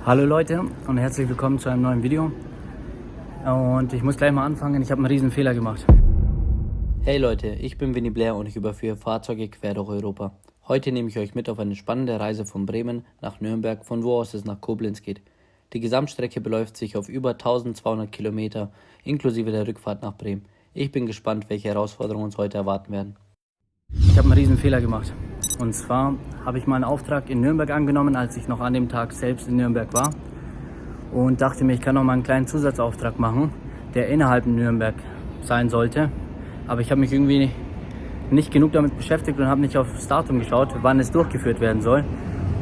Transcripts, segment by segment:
Hallo Leute und herzlich willkommen zu einem neuen Video. Und ich muss gleich mal anfangen, ich habe einen riesen Fehler gemacht. Hey Leute, ich bin Winnie Blair und ich überführe Fahrzeuge quer durch Europa. Heute nehme ich euch mit auf eine spannende Reise von Bremen nach Nürnberg, von wo aus es nach Koblenz geht. Die Gesamtstrecke beläuft sich auf über 1200 Kilometer, inklusive der Rückfahrt nach Bremen. Ich bin gespannt, welche Herausforderungen uns heute erwarten werden. Ich habe einen riesen Fehler gemacht. Und zwar habe ich mal einen Auftrag in Nürnberg angenommen, als ich noch an dem Tag selbst in Nürnberg war. Und dachte mir, ich kann noch mal einen kleinen Zusatzauftrag machen, der innerhalb Nürnberg sein sollte. Aber ich habe mich irgendwie nicht genug damit beschäftigt und habe nicht auf das Datum geschaut, wann es durchgeführt werden soll.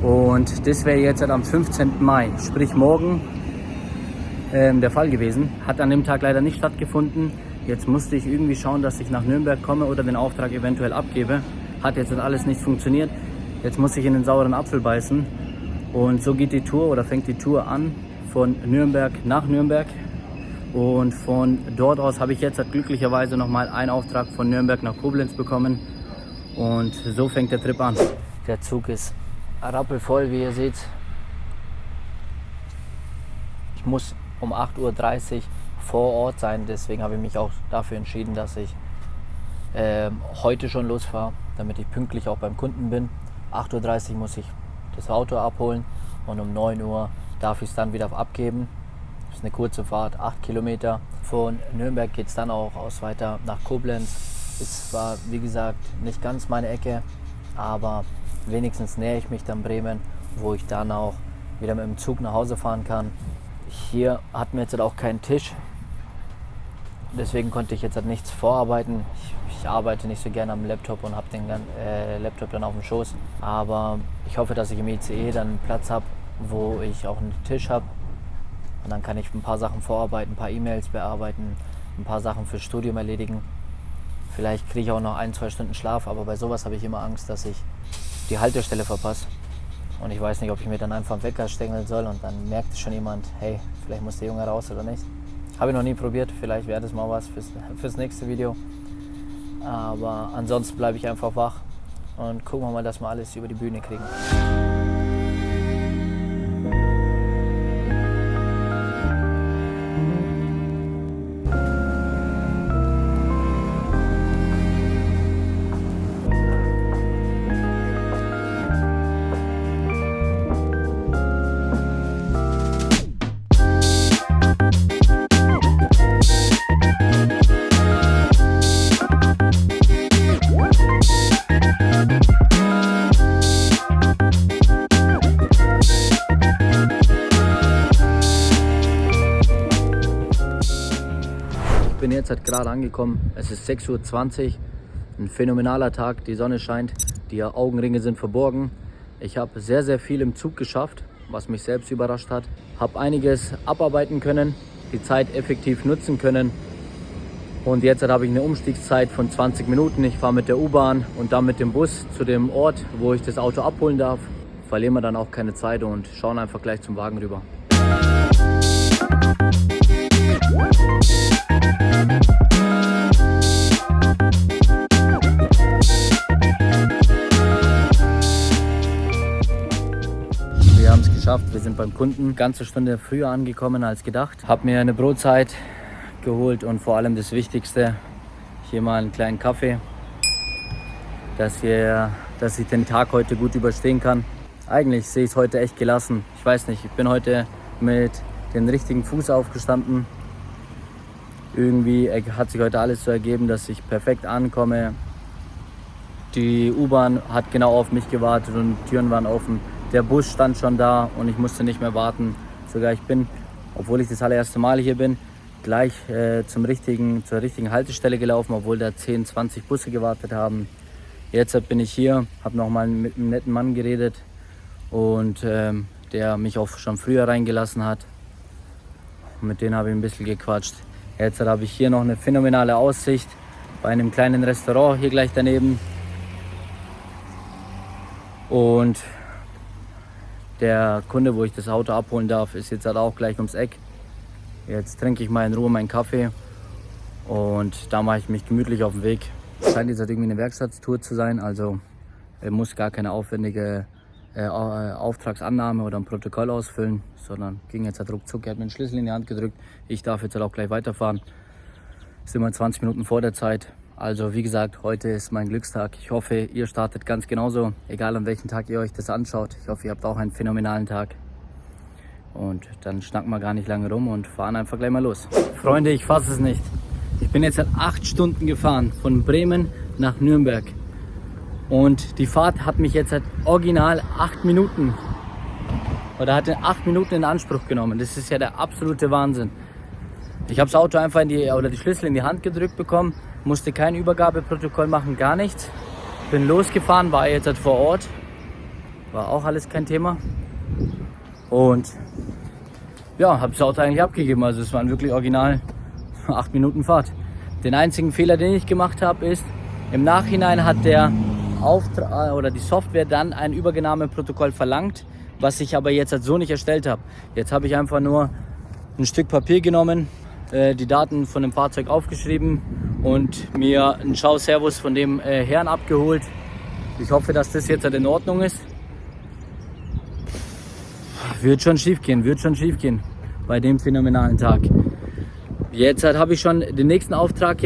Und das wäre jetzt am 15. Mai, sprich morgen, der Fall gewesen. Hat an dem Tag leider nicht stattgefunden. Jetzt musste ich irgendwie schauen, dass ich nach Nürnberg komme oder den Auftrag eventuell abgebe. Hat jetzt alles nicht funktioniert. Jetzt muss ich in den sauren Apfel beißen. Und so geht die Tour oder fängt die Tour an von Nürnberg nach Nürnberg. Und von dort aus habe ich jetzt glücklicherweise nochmal einen Auftrag von Nürnberg nach Koblenz bekommen. Und so fängt der Trip an. Der Zug ist rappelvoll, wie ihr seht. Ich muss um 8:30 Uhr vor Ort sein, deswegen habe ich mich auch dafür entschieden, dass ich heute schon losfahre, damit ich pünktlich auch beim Kunden bin. 8:30 Uhr muss ich das Auto abholen und um 9 Uhr darf ich es dann wieder abgeben. Das ist eine kurze Fahrt, 8 Kilometer. Von Nürnberg geht es dann auch aus weiter nach Koblenz. Es war, wie gesagt, nicht ganz meine Ecke, aber wenigstens nähere ich mich dann Bremen, wo ich dann auch wieder mit dem Zug nach Hause fahren kann. Hier hatten wir jetzt auch keinen Tisch, deswegen konnte ich jetzt halt nichts vorarbeiten. Ich arbeite nicht so gerne am Laptop und habe den Laptop dann auf dem Schoß. Aber ich hoffe, dass ich im ICE dann einen Platz habe, wo ich auch einen Tisch habe. Und dann kann ich ein paar Sachen vorarbeiten, ein paar E-Mails bearbeiten, ein paar Sachen fürs Studium erledigen. Vielleicht kriege ich auch noch 1-2 Stunden Schlaf, aber bei sowas habe ich immer Angst, dass ich die Haltestelle verpasse. Und ich weiß nicht, ob ich mir dann einfach einen Wecker stängeln soll und dann merkt schon jemand, hey, vielleicht muss der Junge raus oder nicht. Habe ich noch nie probiert, vielleicht wäre das mal was fürs nächste Video. Aber ansonsten bleibe ich einfach wach und gucken wir mal, dass wir alles über die Bühne kriegen. Ich bin jetzt gerade angekommen, es ist 6:20 Uhr, ein phänomenaler Tag, die Sonne scheint, die Augenringe sind verborgen. Ich habe sehr, sehr viel im Zug geschafft, was mich selbst überrascht hat. Habe einiges abarbeiten können, die Zeit effektiv nutzen können und jetzt habe ich eine Umstiegszeit von 20 Minuten. Ich fahre mit der U-Bahn und dann mit dem Bus zu dem Ort, wo ich das Auto abholen darf. Verlieren wir dann auch keine Zeit und schauen einfach gleich zum Wagen rüber. Wir haben es geschafft, wir sind beim Kunden eine ganze Stunde früher angekommen als gedacht. Habe mir eine Brotzeit geholt und vor allem das Wichtigste, hier mal einen kleinen Kaffee, dass ich den Tag heute gut überstehen kann. Eigentlich sehe ich es heute echt gelassen. Ich weiß nicht, ich bin heute mit dem richtigen Fuß aufgestanden. Irgendwie hat sich heute alles so ergeben, dass ich perfekt ankomme. Die U-Bahn hat genau auf mich gewartet und die Türen waren offen. Der Bus stand schon da und ich musste nicht mehr warten. Sogar ich bin, obwohl ich das allererste Mal hier bin, gleich zur richtigen Haltestelle gelaufen, obwohl da 10, 20 Busse gewartet haben. Jetzt bin ich hier, habe nochmal mit einem netten Mann geredet und der mich auch schon früher reingelassen hat. Mit denen habe ich ein bisschen gequatscht. Jetzt habe ich hier noch eine phänomenale Aussicht bei einem kleinen Restaurant hier gleich daneben. Und der Kunde, wo ich das Auto abholen darf, ist jetzt halt auch gleich ums Eck. Jetzt trinke ich mal in Ruhe meinen Kaffee und da mache ich mich gemütlich auf den Weg. Es scheint jetzt halt irgendwie eine Werkstatttour zu sein, also muss gar keine aufwendige Auftragsannahme oder ein Protokoll ausfüllen, sondern ging jetzt halt ruckzuck. Er hat mir den Schlüssel in die Hand gedrückt. Ich darf jetzt halt auch gleich weiterfahren. Sind wir 20 Minuten vor der Zeit. Also wie gesagt, heute ist mein Glückstag. Ich hoffe, ihr startet ganz genauso, egal an welchem Tag ihr euch das anschaut. Ich hoffe, ihr habt auch einen phänomenalen Tag. Und dann schnacken wir gar nicht lange rum und fahren einfach gleich mal los. Freunde, ich fasse es nicht. Ich bin jetzt seit 8 Stunden gefahren, von Bremen nach Nürnberg. Und die Fahrt hat mich jetzt seit original 8 Minuten oder hat 8 Minuten in Anspruch genommen. Das ist ja der absolute Wahnsinn. Ich habe das Auto einfach die Schlüssel in die Hand gedrückt bekommen, musste kein Übergabeprotokoll machen, gar nichts. Bin losgefahren, war jetzt halt vor Ort, war auch alles kein Thema. Und ja, habe das Auto eigentlich abgegeben. Also es waren wirklich original 8 Minuten Fahrt. Den einzigen Fehler, den ich gemacht habe, ist, im Nachhinein hat der Auftrag oder die Software dann ein Übergabeprotokoll verlangt, was ich aber jetzt halt so nicht erstellt habe. Jetzt habe ich einfach nur ein Stück Papier genommen, die Daten von dem Fahrzeug aufgeschrieben und mir einen Ciao-Servus von dem Herrn abgeholt. Ich hoffe, dass das jetzt halt in Ordnung ist. Wird schon schief gehen bei dem phänomenalen Tag. Jetzt habe ich schon den nächsten Auftrag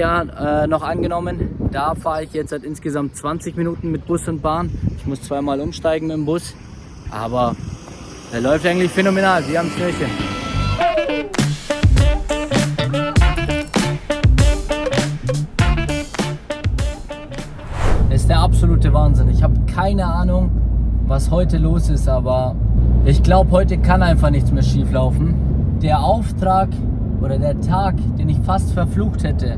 noch angenommen. Da fahre ich jetzt insgesamt 20 Minuten mit Bus und Bahn. Ich muss zweimal umsteigen mit dem Bus, aber der läuft eigentlich phänomenal, wie am Schnürchen. Das ist der absolute Wahnsinn. Ich habe keine Ahnung, was heute los ist, aber ich glaube, heute kann einfach nichts mehr schief laufen. Der Auftrag oder der Tag, den ich fast verflucht hätte,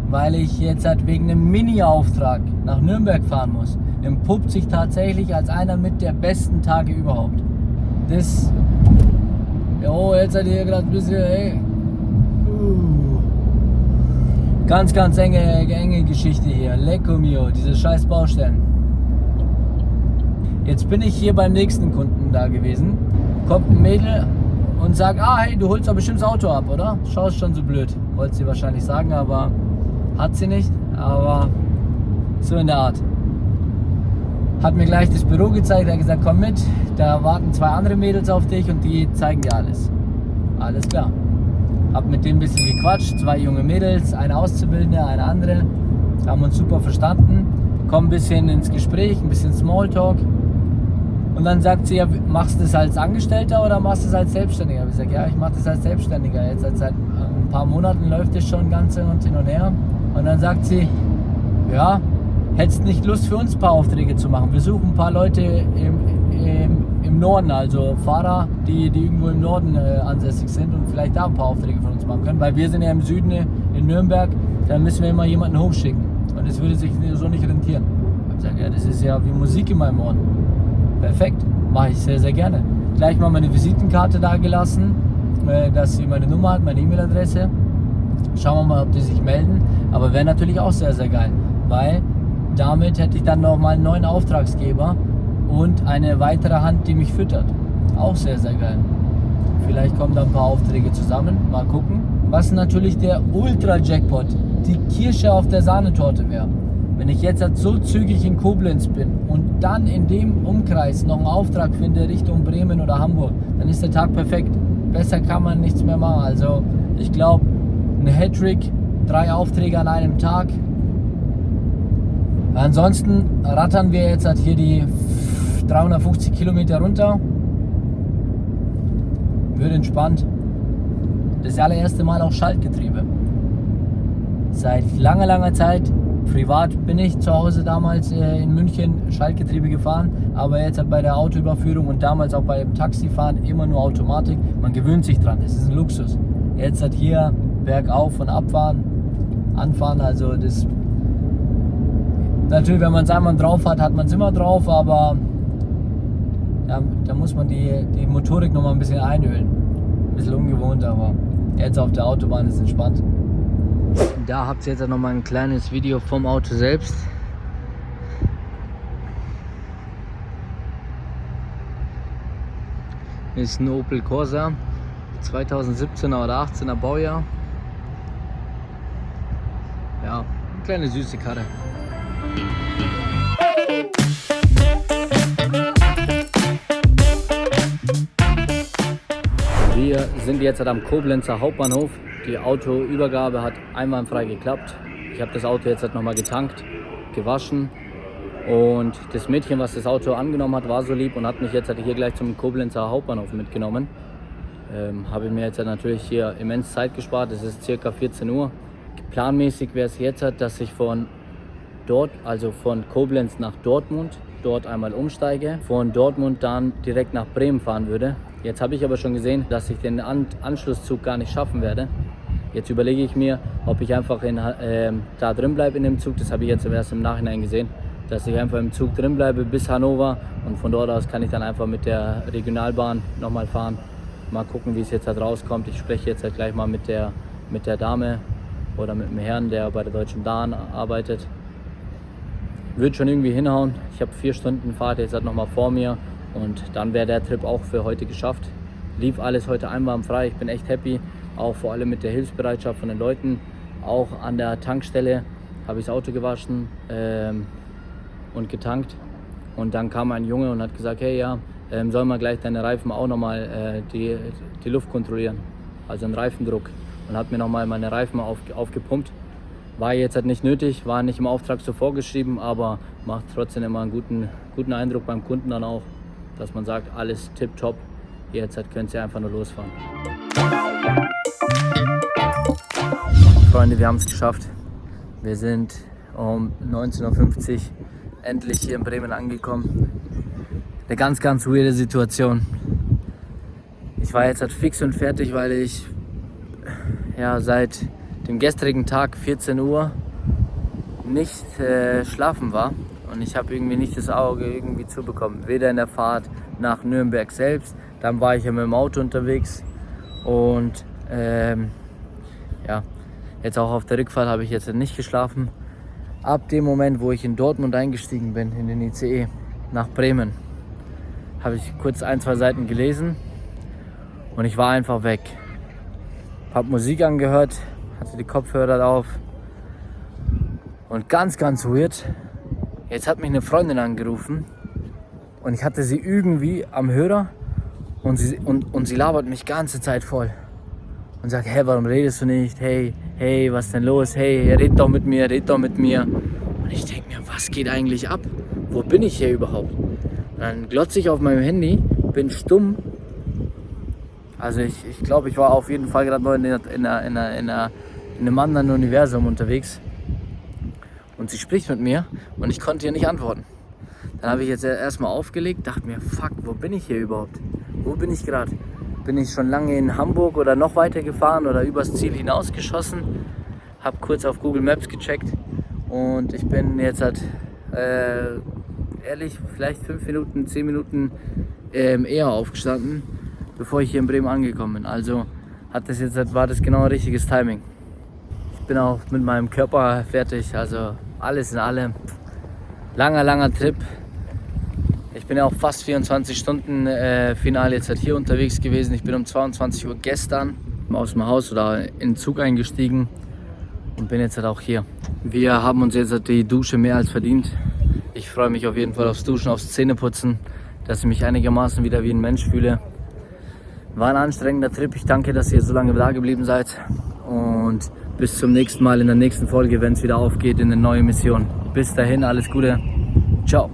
weil ich jetzt wegen einem Mini-Auftrag nach Nürnberg fahren muss, entpuppt sich tatsächlich als einer mit der besten Tage überhaupt. Das... Jo, jetzt seid ihr hier gerade ein bisschen... Ey. Ganz enge Geschichte hier. Lecco mio, diese scheiß Baustellen. Jetzt bin ich hier beim nächsten Kunden da gewesen. Kommt ein Mädel und sagt, hey, du holst doch bestimmt das Auto ab, oder? Schaust schon so blöd. Wollte sie wahrscheinlich sagen, aber hat sie nicht. Aber so in der Art. Hat mir gleich das Büro gezeigt, hat gesagt, komm mit. Da warten 2 andere Mädels auf dich und die zeigen dir alles. Alles klar. Hab mit dem ein bisschen gequatscht. 2 junge Mädels, eine Auszubildende, eine andere. Haben uns super verstanden. Kommen ein bisschen ins Gespräch, ein bisschen Smalltalk. Und dann sagt sie, ja, machst du das als Angestellter oder machst du das als Selbstständiger? Ich sage, ja, ich mache das als Selbstständiger. Jetzt seit ein paar Monaten läuft das schon ganz und hin und her. Und dann sagt sie, ja, hättest du nicht Lust für uns ein paar Aufträge zu machen? Wir suchen ein paar Leute im Norden, also Fahrer, die irgendwo im Norden ansässig sind und vielleicht da ein paar Aufträge von uns machen können. Weil wir sind ja im Süden in Nürnberg, da müssen wir immer jemanden hochschicken. Und das würde sich so nicht rentieren. Ich sage, ja, das ist ja wie Musik in meinem Ohren. Perfekt, mache ich sehr, sehr gerne. Gleich mal meine Visitenkarte da gelassen, dass sie meine Nummer hat, meine E-Mail-Adresse. Schauen wir mal, ob die sich melden. Aber wäre natürlich auch sehr, sehr geil, weil damit hätte ich dann noch mal einen neuen Auftragsgeber und eine weitere Hand, die mich füttert. Auch sehr, sehr geil. Vielleicht kommen da ein paar Aufträge zusammen, mal gucken. Was natürlich der Ultra-Jackpot, die Kirsche auf der Sahnetorte wäre. Wenn ich jetzt so zügig in Koblenz bin und dann in dem Umkreis noch einen Auftrag finde Richtung Bremen oder Hamburg, dann ist der Tag perfekt. Besser kann man nichts mehr machen. Also ich glaube, ein Hattrick, 3 Aufträge an einem Tag. Ansonsten rattern wir jetzt hier die 350 Kilometer runter. Wird entspannt. Das allererste Mal auch Schaltgetriebe. Seit langer Zeit. Privat bin ich zu Hause damals in München Schaltgetriebe gefahren, aber jetzt bei der Autoüberführung und damals auch beim Taxifahren immer nur Automatik. Man gewöhnt sich dran, das ist ein Luxus. Jetzt hier bergauf und abfahren, anfahren, also das... Natürlich, wenn man es einmal drauf hat, hat man es immer drauf, aber da muss man die Motorik noch mal ein bisschen einölen. Ein bisschen ungewohnt, aber jetzt auf der Autobahn ist entspannt. Da habt ihr jetzt noch mal ein kleines Video vom Auto selbst. Ist ein Opel Corsa, 2017er oder 18er Baujahr. Ja, eine kleine süße Karre. Wir sind jetzt am Koblenzer Hauptbahnhof. Die Autoübergabe hat einwandfrei geklappt. Ich habe das Auto jetzt nochmal getankt, gewaschen. Und das Mädchen, was das Auto angenommen hat, war so lieb und hat mich jetzt hier gleich zum Koblenzer Hauptbahnhof mitgenommen. Habe mir jetzt natürlich hier immens Zeit gespart. Es ist ca. 14 Uhr. Planmäßig wäre es jetzt, dass ich von dort, also von Koblenz nach Dortmund, dort einmal umsteige, von Dortmund dann direkt nach Bremen fahren würde. Jetzt habe ich aber schon gesehen, dass ich den Anschlusszug gar nicht schaffen werde. Jetzt überlege ich mir, ob ich einfach da drin bleibe in dem Zug. Das habe ich jetzt erst im Nachhinein gesehen, dass ich einfach im Zug drin bleibe bis Hannover und von dort aus kann ich dann einfach mit der Regionalbahn nochmal fahren. Mal gucken, wie es jetzt halt rauskommt. Ich spreche jetzt halt gleich mal mit der Dame oder mit dem Herrn, der bei der Deutschen Bahn arbeitet. Wird schon irgendwie hinhauen. Ich habe 4 Stunden Fahrt jetzt halt nochmal vor mir und dann wäre der Trip auch für heute geschafft. Lief alles heute einwandfrei. Ich bin echt happy, auch vor allem mit der Hilfsbereitschaft von den Leuten. Auch an der Tankstelle habe ich das Auto gewaschen und getankt. Und dann kam ein Junge und hat gesagt, hey ja, soll man gleich deine Reifen auch nochmal die Luft kontrollieren, also den Reifendruck. Und hat mir nochmal meine Reifen aufgepumpt. War jetzt halt nicht nötig, war nicht im Auftrag so vorgeschrieben, aber macht trotzdem immer einen guten Eindruck beim Kunden dann auch, dass man sagt, alles tipptopp, jetzt halt könnt ihr einfach nur losfahren. Freunde, wir haben es geschafft. Wir sind um 19:50 Uhr endlich hier in Bremen angekommen. Eine ganz weirde Situation. Ich war jetzt halt fix und fertig, weil ich seit dem gestrigen Tag 14 Uhr nicht schlafen war und ich habe irgendwie nicht das Auge irgendwie zubekommen. Weder in der Fahrt nach Nürnberg selbst, dann war ich ja mit dem Auto unterwegs und jetzt auch auf der Rückfahrt habe ich jetzt nicht geschlafen. Ab dem Moment, wo ich in Dortmund eingestiegen bin, in den ICE nach Bremen, habe ich kurz 1-2 Seiten gelesen und ich war einfach weg. Habe Musik angehört, hatte die Kopfhörer auf und ganz weird, jetzt hat mich eine Freundin angerufen und ich hatte sie irgendwie am Hörer und sie labert mich ganze Zeit voll und sagt, hey, warum redest du nicht? Hey, was ist denn los? Hey, red doch mit mir. Und ich denke mir, was geht eigentlich ab? Wo bin ich hier überhaupt? Und dann glotze ich auf meinem Handy, bin stumm. Also ich glaube, ich war auf jeden Fall gerade noch in einem anderen Universum unterwegs. Und sie spricht mit mir und ich konnte ihr nicht antworten. Dann habe ich jetzt erstmal aufgelegt, dachte mir, fuck, wo bin ich hier überhaupt? Wo bin ich gerade? Bin ich schon lange in Hamburg oder noch weiter gefahren oder übers Ziel hinausgeschossen? Habe kurz auf Google Maps gecheckt und ich bin jetzt ehrlich, vielleicht 5 Minuten, 10 Minuten eher aufgestanden, bevor ich hier in Bremen angekommen bin. Also war das genau ein richtiges Timing. Ich bin auch mit meinem Körper fertig, also alles in allem. Langer Trip. Ich bin ja auch fast 24 Stunden final jetzt hier unterwegs gewesen. Ich bin um 22 Uhr gestern aus dem Haus oder in den Zug eingestiegen und bin jetzt auch hier. Wir haben uns jetzt die Dusche mehr als verdient. Ich freue mich auf jeden Fall aufs Duschen, aufs Zähneputzen, dass ich mich einigermaßen wieder wie ein Mensch fühle. War ein anstrengender Trip. Ich danke, dass ihr so lange da geblieben seid. Und bis zum nächsten Mal in der nächsten Folge, wenn es wieder aufgeht in eine neue Mission. Bis dahin, alles Gute. Ciao.